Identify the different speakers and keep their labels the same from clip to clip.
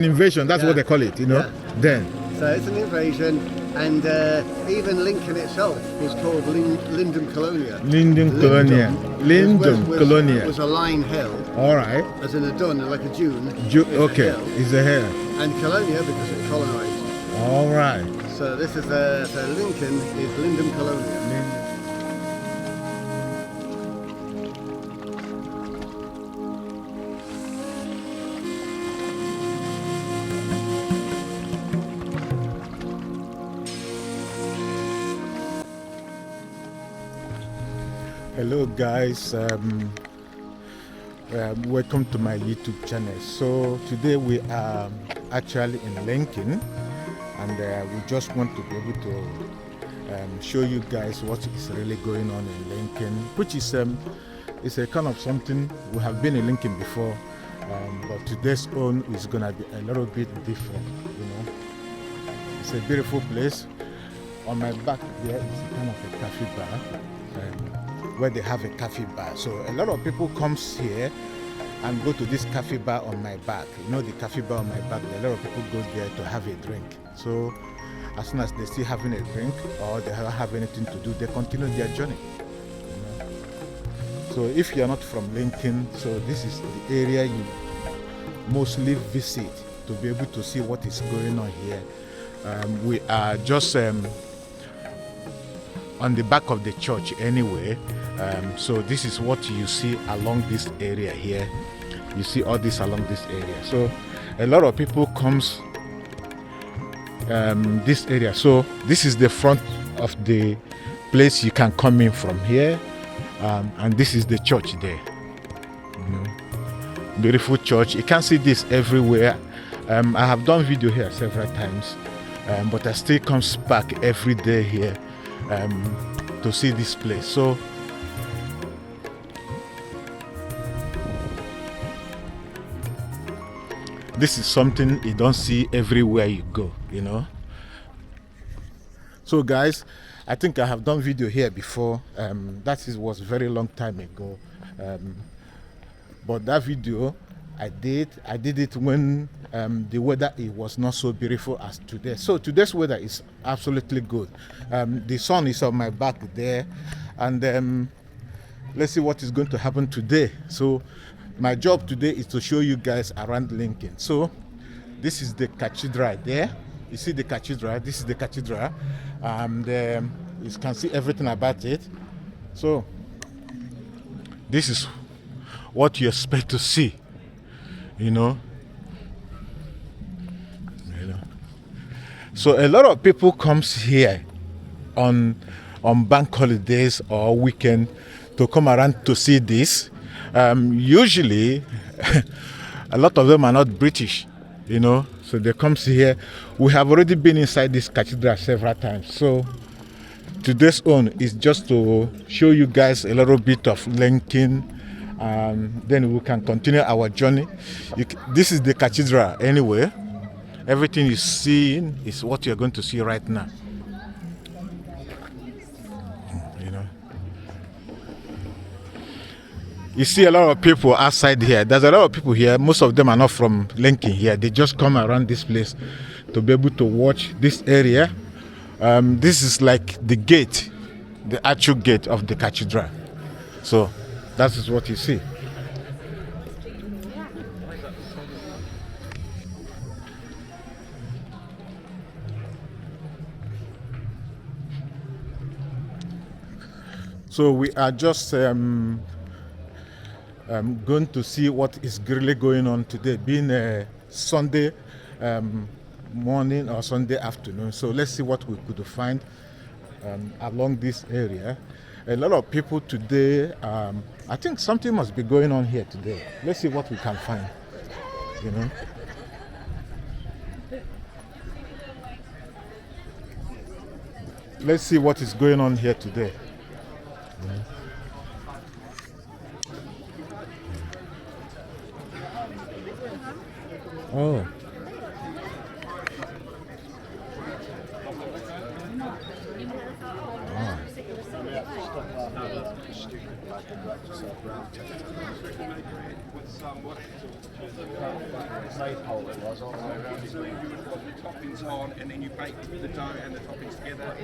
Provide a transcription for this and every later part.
Speaker 1: Invasion, that's what they call it, you know, then.
Speaker 2: So it's an invasion, and even Lincoln itself was called Lindum Colonia.
Speaker 1: Lindum Colonia. Lindum Colonia.
Speaker 2: Was a line hill.
Speaker 1: All right.
Speaker 2: As in a dun, like a dune.
Speaker 1: Okay, it's a hill.
Speaker 2: And Colonia because it's colonized.
Speaker 1: All right.
Speaker 2: So this is so Lincoln is Lindum Colonia.
Speaker 1: Hello guys, welcome to my YouTube channel. So today we are actually in Lincoln, and we just want to be able to show you guys what is really going on in Lincoln, which is it's a kind of something. We have been in Lincoln before, but today's own is gonna be a little bit different, you know. It's a beautiful place. On my back there is kind of a cafe bar, where they have a cafe bar. So a lot of people comes here and go to this cafe bar on my back. You know, the cafe bar on my back, a lot of people go there to have a drink. So as soon as they still having a drink or they don't have anything to do, they continue their journey. You know? So if you're not from Lincoln, so this is the area you mostly visit to be able to see what is going on here. We are just on the back of the church anyway. So this is what you see along this area here. You see all this along this area. So a lot of people comes this area. So this is the front of the place you can come in from here, and this is the church there. You know, beautiful church. You can see this everywhere. I have done video here several times, but I still comes back every day here to see this place. So this is something you don't see everywhere you go, you know. So guys, I think I have done video here before. Was very long time ago, but that video I did it when the weather it was not so beautiful as today. So today's weather is absolutely good. The sun is on my back there, and let's see what is going to happen today. So my job today is to show you guys around Lincoln. So this is the cathedral there. You see the cathedral. This is the cathedral, and you can see everything about it. So this is what you expect to see, you know. So a lot of people comes here on bank holidays or weekend to come around to see this. Usually a lot of them are not British, you know, so they come here. We have already been inside this cathedral several times. So today's own is just to show you guys a little bit of Lincoln, then we can continue our journey. This is the cathedral anyway. Everything you see is what you're going to see right now. You know, you see a lot of people outside here. There's a lot of people here. Most of them are not from Lincoln here. They just come around this place to be able to watch this area. This is like the gate, the actual gate of the cathedral. So that is what you see. So we are just going to see what is really going on today, being a Sunday morning or Sunday afternoon. So let's see what we could find along this area. A lot of people today, I think something must be going on here today. Let's see what we can find, you know. Let's see what is going on here today. Oh.
Speaker 3: So you would put the toppings on, and then you bake the dough and the toppings together.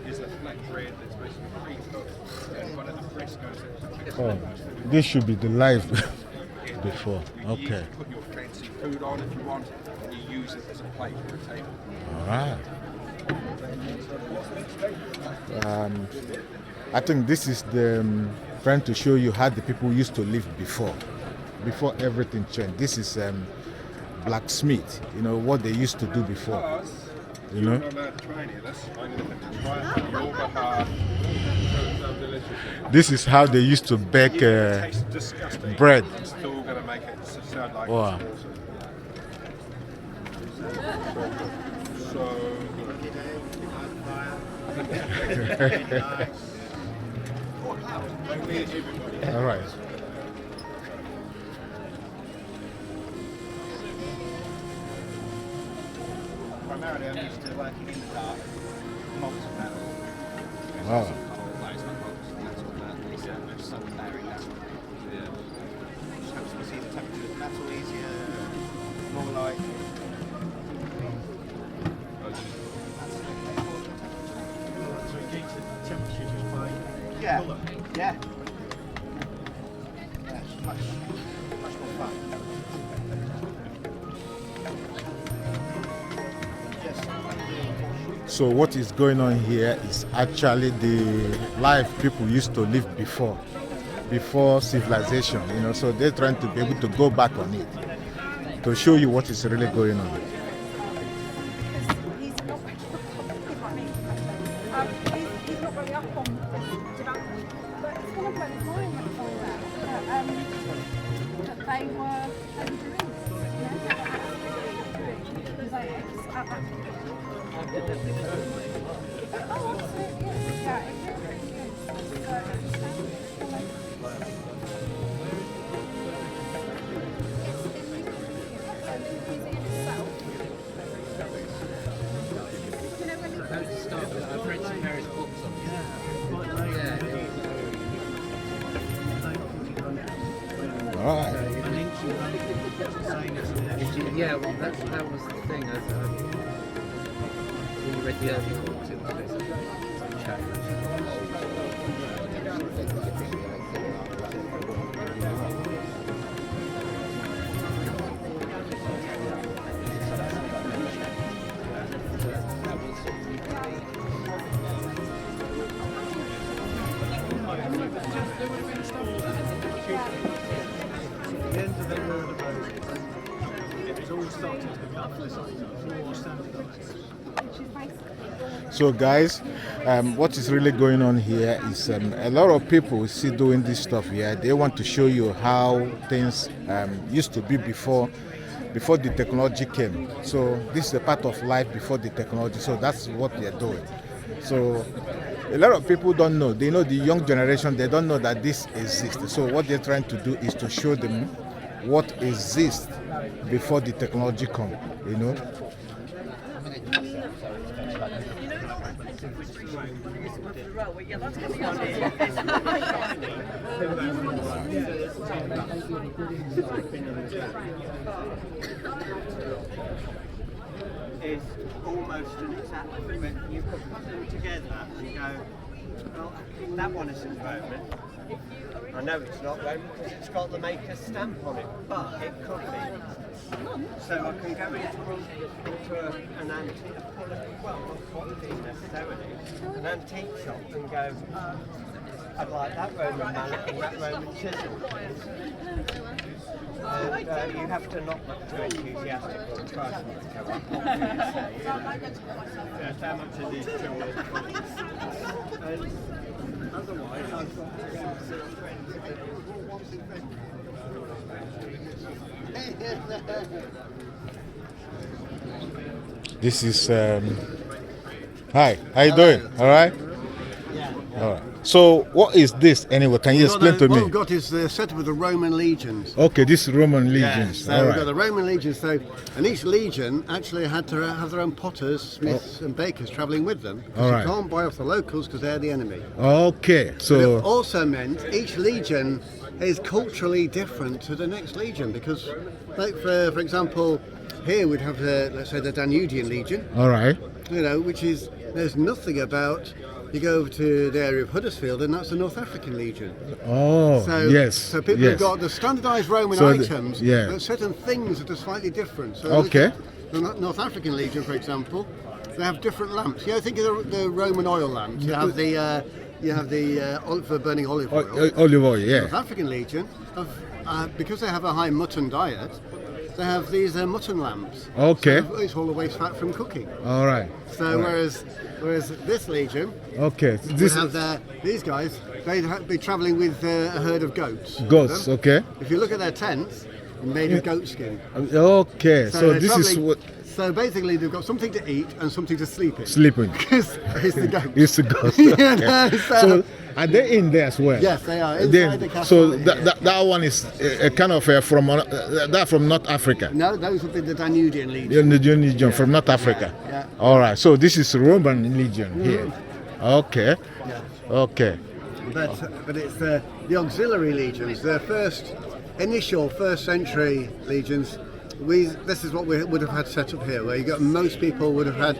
Speaker 3: This is a flat bread that's basically pre-cooked and got a fresco.
Speaker 1: Oh, this should be the live before. Okay.
Speaker 3: You put your fancy food on if you want, and you use it as a plate for a table.
Speaker 1: All right. I think this is the trying to show you how the people used to live before everything changed. This is blacksmith. You know what they used to do before. You know.
Speaker 3: I'm not allowed to try any of this. I'm going to try it on your behalf. So delicious.
Speaker 1: This is how they used to bake
Speaker 3: It tastes disgusting.
Speaker 1: bread.
Speaker 3: It's still going to make it sound like
Speaker 1: Wow.
Speaker 3: it's awesome. So
Speaker 1: All right.
Speaker 2: Primarily, I'm used to working in the dark, molten metal.
Speaker 1: Wow.
Speaker 2: Just helps me see the temperature of the metal easier, more like.
Speaker 4: So it gauges the temperature just by
Speaker 2: Yeah,
Speaker 4: colour.
Speaker 2: yeah. Yeah, it's much more fun.
Speaker 1: So what is going on here is actually the life people used to live before civilization, you know, so they're trying to be able to go back on it to show you what is really going on.
Speaker 5: He's not really up on this development, but it's going to blow his mind when I find out that they were doing this. Because
Speaker 1: All right.
Speaker 6: Yeah, well, that was the thing. When you read the articles, it was
Speaker 4: At the end of the Lord of Roses, it was all starting to become more standardised.
Speaker 1: So guys, what is really going on here is a lot of people see doing this stuff here. They want to show you how things used to be before the technology came. So this is a part of life before the technology. So that's what they're doing. So a lot of people don't know. They know the young generation, they don't know that this exists. So what they're trying to do is to show them what exists before the technology come, you know.
Speaker 2: Is almost an exact limit. You put them together and go, well, that one isn't Roman. I know it's not Roman because it's got the maker's stamp on it, but it could be. So I can go into an antique, well, not quality necessarily, an antique shop and go, I'd like that Roman mallet and that Roman chisel. And you have to not look too enthusiastic or try not to go up. That's how much it is to and otherwise I've got to go
Speaker 1: This is hi, how you doing? All right?
Speaker 2: Yeah.
Speaker 1: All right. So what is this anyway? Can you explain to
Speaker 7: What
Speaker 1: me?
Speaker 7: we've got is the setup of the Roman legions.
Speaker 1: Okay, this Roman legions.
Speaker 7: So
Speaker 1: All
Speaker 7: we've got
Speaker 1: right.
Speaker 7: the Roman legions. So, and each legion actually had to have their own potters, smiths, and bakers travelling with them. Because
Speaker 1: All right.
Speaker 7: you can't buy off the locals because they're the enemy.
Speaker 1: Okay,
Speaker 7: But it
Speaker 1: so
Speaker 7: also meant each legion is culturally different to the next legion because, like for example, here we'd have let's say the Danubian legion,
Speaker 1: all right.
Speaker 7: which is there's nothing about. You go over to the area of Huddersfield, and that's the North African legion.
Speaker 1: Oh,
Speaker 7: So,
Speaker 1: yes.
Speaker 7: So people
Speaker 1: yes.
Speaker 7: have got the standardised Roman
Speaker 1: So
Speaker 7: items,
Speaker 1: yeah.
Speaker 7: but certain things that are slightly different. So
Speaker 1: Okay.
Speaker 7: the North African legion, for example, they have different lamps. Think of the Roman oil lamps. You have the for burning olive oil.
Speaker 1: Olive oil,
Speaker 7: North
Speaker 1: yeah.
Speaker 7: African legion, because they have a high mutton diet, they have these mutton lamps.
Speaker 1: Okay.
Speaker 7: So it's all the waste fat from cooking.
Speaker 1: All right.
Speaker 7: So
Speaker 1: All right.
Speaker 7: whereas this legion
Speaker 1: Okay,
Speaker 7: would
Speaker 1: this
Speaker 7: have these guys, they'd be travelling with a herd of goats.
Speaker 1: goats. Okay.
Speaker 7: If you look at their tents, they're made of goat skin.
Speaker 1: Okay, so
Speaker 7: they're
Speaker 1: this is
Speaker 7: travelling-
Speaker 1: what
Speaker 7: So basically, they've got something to eat and something to sleep in.
Speaker 1: sleeping.
Speaker 7: Because it's the goat.
Speaker 1: It's the ghost.
Speaker 7: You
Speaker 1: Okay.
Speaker 7: know,
Speaker 1: So are they in there as well?
Speaker 7: Yes, they are inside
Speaker 1: Then,
Speaker 7: the castle.
Speaker 1: so
Speaker 7: here.
Speaker 1: that one is kind of from that from North Africa.
Speaker 7: No, those would be the Danubian legion.
Speaker 1: The Indian Legion from North Africa.
Speaker 7: yeah.
Speaker 1: All right. So this is Roman Legion here. Okay.
Speaker 7: Yeah.
Speaker 1: Okay.
Speaker 7: But it's the auxiliary legions, the initial first century legions. This is what we would have had set up here, where most people would have had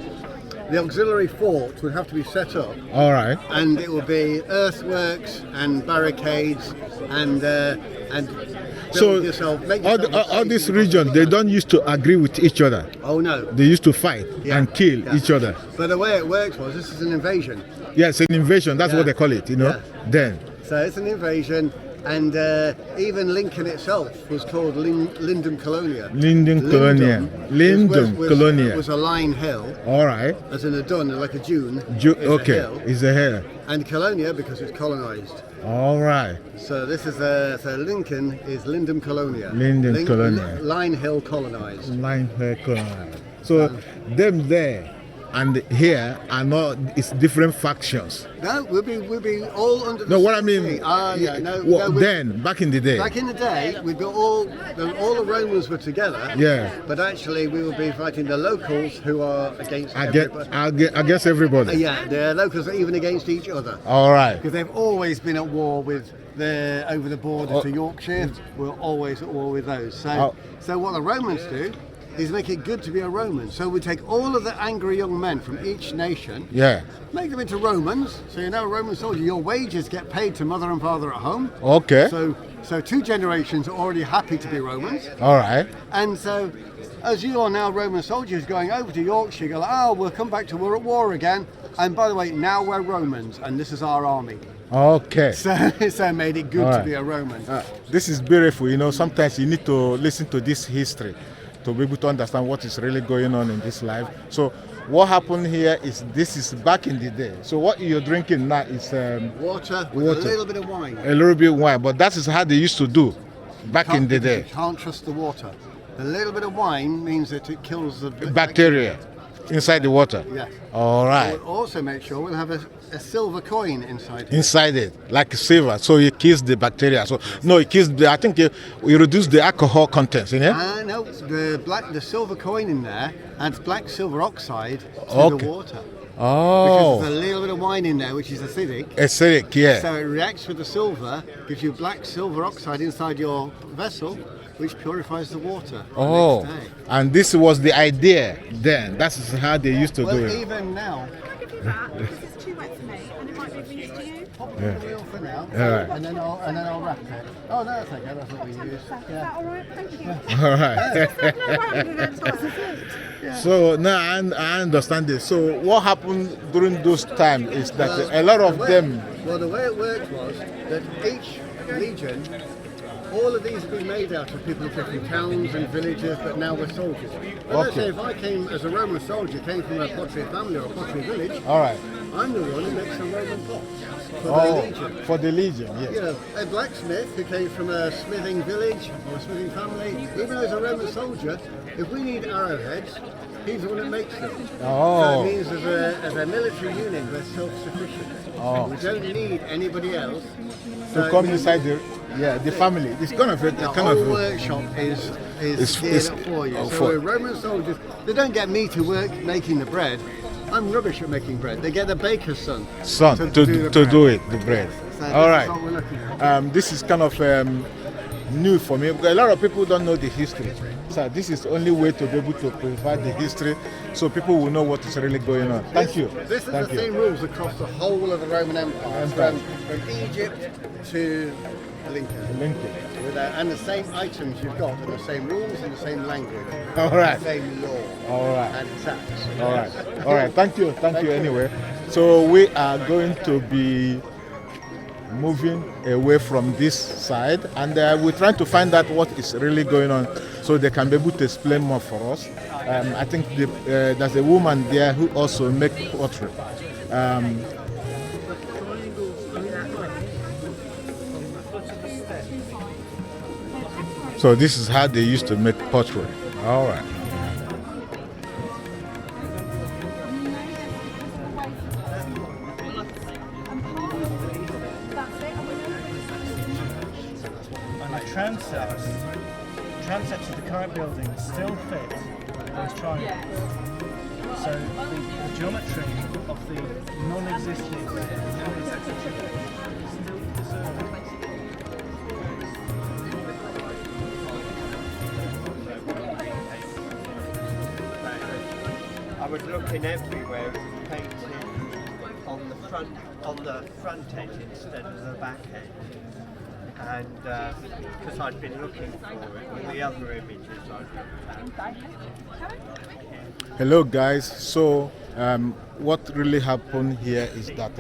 Speaker 7: the auxiliary fort would have to be set up,
Speaker 1: All right.
Speaker 7: and it will be earthworks and barricades and
Speaker 1: So
Speaker 7: build yourself, make
Speaker 1: all,
Speaker 7: yourself
Speaker 1: all
Speaker 7: safe
Speaker 1: this
Speaker 7: in
Speaker 1: region,
Speaker 7: the
Speaker 1: they don't used to agree with each other.
Speaker 7: Oh no.
Speaker 1: They used to fight
Speaker 7: Yeah,
Speaker 1: and kill
Speaker 7: yeah.
Speaker 1: each other.
Speaker 7: But the way it works was this is an invasion.
Speaker 1: Yes, an invasion. That's
Speaker 7: Yeah.
Speaker 1: what they call it.
Speaker 7: Yeah.
Speaker 1: Then.
Speaker 7: So it's an invasion, and even Lincoln itself was called Lindum Colonia.
Speaker 1: Lindum Colonia. Lindum Colonia.
Speaker 7: was a line hill,
Speaker 1: All right.
Speaker 7: as in a dun, like a dune. is a
Speaker 1: Okay.
Speaker 7: hill,
Speaker 1: Is the hair.
Speaker 7: and Colonia because it's colonized.
Speaker 1: All right.
Speaker 7: So this is so Lincoln is Lindum Colonia.
Speaker 1: Lindum Colonia.
Speaker 7: Line hill colonized.
Speaker 1: Line hair color. So them there and here are not. It's different factions.
Speaker 7: No, we'll be all under.
Speaker 1: No,
Speaker 7: the
Speaker 1: what I
Speaker 7: same
Speaker 1: mean.
Speaker 7: tree. Yeah, no.
Speaker 1: What,
Speaker 7: no,
Speaker 1: then back in the day.
Speaker 7: Back in the day, we'd be all the Romans were together.
Speaker 1: Yeah.
Speaker 7: But actually, we would be fighting the locals who are against everybody.
Speaker 1: Against everybody.
Speaker 7: Yeah, the locals are even against each other
Speaker 1: All right.
Speaker 7: because they've always been at war with over the border to Yorkshire. We're always at war with those. So what the Romans do is make it good to be a Roman. So we take all of the angry young men from each nation,
Speaker 1: Yeah.
Speaker 7: make them into Romans. So you're now a Roman soldier. Your wages get paid to mother and father at home.
Speaker 1: Okay.
Speaker 7: So 2 generations are already happy to be Romans.
Speaker 1: All right.
Speaker 7: And so, as you are now Roman soldiers going over to Yorkshire, you go, oh, we'll come back to we're at war again. And by the way, now we're Romans, and this is our army.
Speaker 1: Okay.
Speaker 7: So it made it good
Speaker 1: All
Speaker 7: to
Speaker 1: right.
Speaker 7: be a Roman.
Speaker 1: This is beautiful. Sometimes you need to listen to this history to be able to understand what is really going on in this life. So what happened here is this is back in the day. So what you're drinking now is
Speaker 7: Water with
Speaker 1: water.
Speaker 7: a little bit of wine.
Speaker 1: a little bit wine, but that is how they used to do back in the day.
Speaker 7: You can't trust the water. A little bit of wine means that it kills the
Speaker 1: Bacteria inside the water.
Speaker 7: Yes.
Speaker 1: All right.
Speaker 7: We'll also make sure we'll have a silver coin inside here.
Speaker 1: Inside it, like silver, so it kills the bacteria. So no, it kills the. I think you reduce the alcohol contents in it.
Speaker 7: No, the silver coin in there adds black silver oxide to
Speaker 1: Okay.
Speaker 7: the water.
Speaker 1: Oh,
Speaker 7: Because there's a little bit of wine in there which is acidic.
Speaker 1: acidic, yeah.
Speaker 7: So it reacts with the silver, gives you black silver oxide inside your vessel, which purifies the water. the
Speaker 1: Oh,
Speaker 7: next day.
Speaker 1: and this was the idea then. That's how they used to do
Speaker 7: Well,
Speaker 1: it.
Speaker 7: even now,
Speaker 5: Give you that because it's too wet for me and it might be of use to you.
Speaker 7: pop it in the wheel for now,
Speaker 1: All right.
Speaker 7: and then I'll wrap it. Oh, no, that's okay. That's what we use.
Speaker 5: Is that
Speaker 7: Yeah.
Speaker 5: all right? Thank you.
Speaker 1: All right.
Speaker 5: No way we can go twice as late.
Speaker 1: So now I understand this. So what happened during those times is that a lot of them.
Speaker 7: Well, the way it worked was that each legion, all of these have been made out of people who came from towns and villages, but now we're soldiers. But let's
Speaker 1: Okay.
Speaker 7: say if I came as a Roman soldier, came from a pottery family or a pottery village,
Speaker 1: All right.
Speaker 7: I'm the one who makes the Roman pots for the
Speaker 1: Oh,
Speaker 7: legion.
Speaker 1: for the legion, yes.
Speaker 7: You know, a blacksmith who came from a smithing village or a smithing family, even though he's a Roman soldier, if we need arrowheads, he's the one that makes them. So
Speaker 1: Oh.
Speaker 7: it means as a military unit, we're self-sufficient.
Speaker 1: Oh.
Speaker 7: We don't need anybody else.
Speaker 1: To come inside the family. It's kind of
Speaker 7: The
Speaker 1: kind
Speaker 7: whole
Speaker 1: of
Speaker 7: workshop is
Speaker 1: It's-
Speaker 7: geared
Speaker 1: it's-
Speaker 7: up for you.
Speaker 1: oh,
Speaker 7: So
Speaker 1: for-
Speaker 7: Roman soldiers, they don't get me to work making the bread. I'm rubbish at making bread. They get the baker's son
Speaker 1: son
Speaker 7: do
Speaker 1: to
Speaker 7: the
Speaker 1: do
Speaker 7: bread.
Speaker 1: it, the bread.
Speaker 7: So
Speaker 1: All
Speaker 7: this
Speaker 1: right.
Speaker 7: is what we're looking at.
Speaker 1: This is kind of new for me because a lot of people don't know the history. So this is the only way to be able to provide the history so people will know what is really going on. Thank you.
Speaker 7: This is
Speaker 1: Thank
Speaker 7: the
Speaker 1: you.
Speaker 7: same rules across the whole of the Roman Empire,
Speaker 1: Empire.
Speaker 7: from Egypt to Lincoln.
Speaker 1: Lincoln.
Speaker 7: And the same items you've got, and the same rules and the same language,
Speaker 1: All right.
Speaker 7: the same law
Speaker 1: All right.
Speaker 7: and tax.
Speaker 1: All right. All right. Thank you. Thank you anyway. So we are going to be moving away from this side, and we're trying to find out what is really going on so they can be able to explain more for us. I think there's a woman there who also make pottery. So this is how they used to make pottery. All right.
Speaker 4: And the transepts of the current building still fit those triangles. So the geometry of the non-existing transepts of the church is still preserved.
Speaker 2: I was looking everywhere, it was painted on the front edge instead of the back edge. And because I'd been looking for it, all the other images I'd looked at.
Speaker 1: Hello guys, so what really happened here is that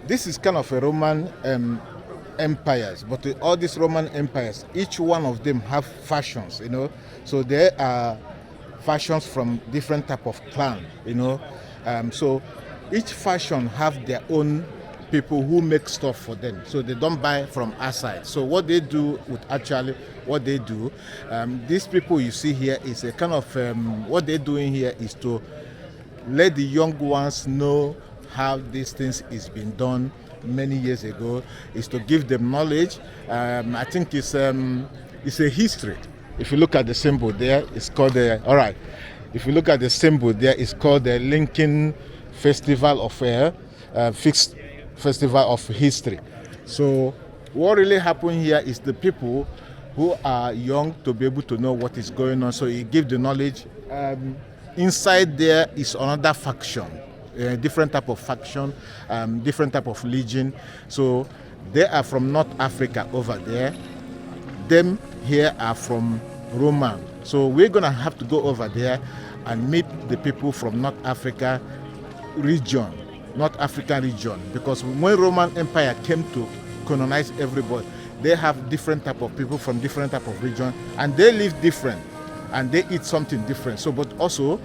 Speaker 1: this is kind of a Roman empires, but all these Roman empires, each one of them have fashions, you know, so there are fashions from different type of clan, you know, so each fashion have their own people who make stuff for them, so they don't buy from outside. So what they do with actually what they do, these people you see here is a kind of what they're doing here is to let the young ones know how these things is been done many years ago, is to give them knowledge. I think it's a history. If you look at the symbol there, it's called the If you look at the symbol there, it's called the Lincoln Festival of Fixed Festival of History. So what really happened here is the people who are young to be able to know what is going on. So you give the knowledge. Inside there is another faction, different type of faction, different type of legion. So they are from North Africa over there. Them here are from Roman. So we're gonna have to go over there and meet the people from North Africa region, North African region, because when Roman Empire came to colonize everybody, they have different type of people from different type of region, and they live different, and they eat something different. So, but also,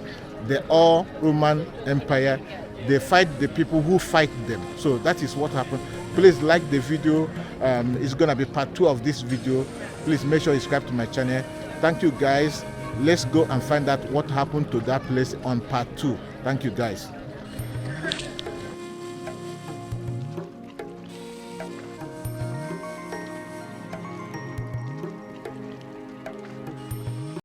Speaker 1: they all Roman Empire, they fight the people who fight them. So that is what happened. Please like the video. It's gonna be part 2 of this video. Please make sure you subscribe to my channel. Thank you guys. Let's go and find out what happened to that place on part 2. Thank you guys.